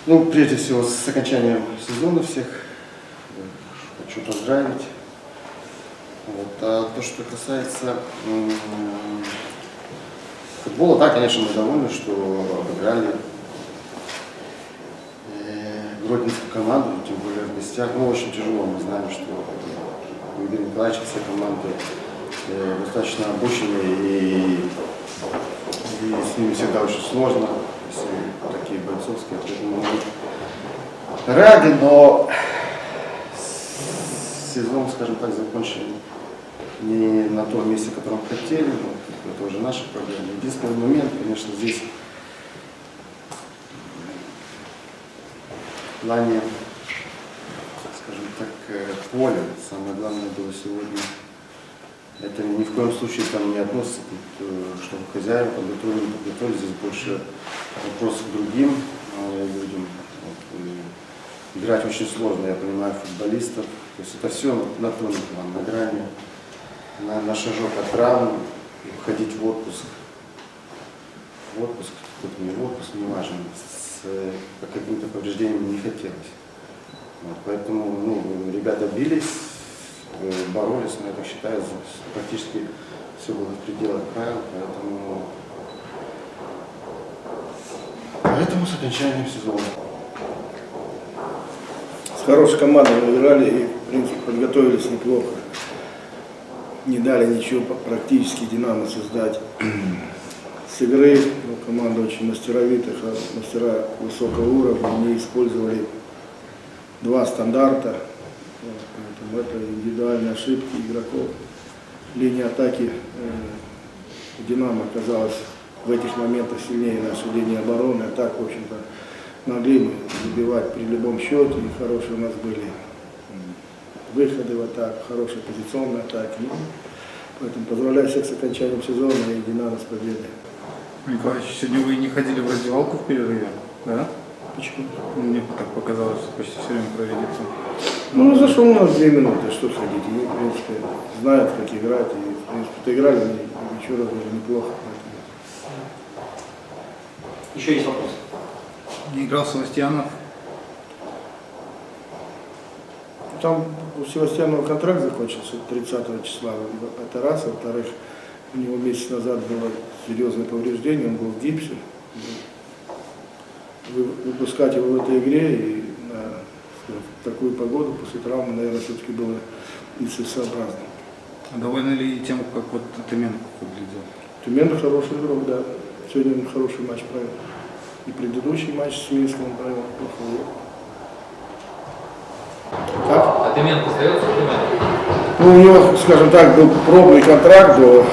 Ну, прежде всего, с окончанием сезона всех хочу поздравить. Вот. А то, что касается футбола, да, конечно, мы довольны, что обыграли гродненскую команду, тем более в гостях. Ну, очень тяжело, мы знаем, что у Игоря Николаевича все команды достаточно обученные, и с ними всегда очень сложно, если такие бойцовские. Поэтому мы рады, но сезон, скажем так, закончили не на том месте, котором хотели, но это уже наши проблемы. Единственный момент, конечно, здесь в плане, скажем так, поля, самое главное было сегодня, это ни в коем случае там не относится, чтобы хозяева подготовили, не подготовили, здесь больше вопрос к другим людям. Вот, играть очень сложно, я понимаю, футболистов, то есть это все на тонком плане, на грани, на шажок от травм, уходить в отпуск. Тут не в отпуск, не важно, с каким-то повреждением не хотелось. Вот, поэтому ребята бились, боролись, но я так считаю, практически все было в пределах правил, поэтому с окончанием сезона. С хорошей командой мы играли и, в принципе, подготовились неплохо. Не дали ничего практически «Динамо» создать. С игры команда очень мастеровитая, мастера высокого уровня, они использовали два стандарта. Поэтому это индивидуальные ошибки игроков. Линия атаки «Динамо» оказалась в этих моментах сильнее нашей линии обороны. А так, в общем-то, могли мы забивать при любом счете. И хорошие у нас были выходы в атаку, хорошие позиционные атаки. Поэтому поздравляю всех с окончанием сезона и «Динамо» с победой. Николаевич, сегодня вы не ходили в раздевалку в перерыве, да? Почему? Мне так показалось, что почти все время проведется. Ну, зашел у нас 2 минуты, что ходить. Они, в принципе, знают, как играть. И, в принципе, играли ничего даже неплохо. Еще есть вопрос? Не играл Севастьянов. Там у Севастьянова контракт закончился 30 числа. Это раз. Во-вторых, у него месяц назад было серьезное повреждение, он был в гипсе. Выпускать его в этой игре и на такую погоду после травмы, наверное, все-таки было нецелесообразно. А довольны ли тем, как вот Тыменко выглядел? Тыменко хороший игрок, да. Сегодня он хороший матч провел. И предыдущий матч с Минском он провел плохой. Как? А Тыменко остается Тыменко? Ну, у него, скажем так, был пробный контракт до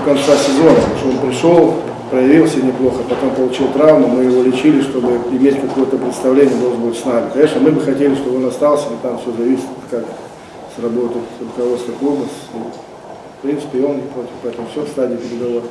конца сезона, потому что он пришел, проявился неплохо, потом получил травму, мы его лечили, чтобы иметь какое-то представление, должен быть с нами. Конечно, мы бы хотели, чтобы он остался, но там все зависит, как сработает руководство клуба. В принципе, он не против, поэтому все в стадии переговоров.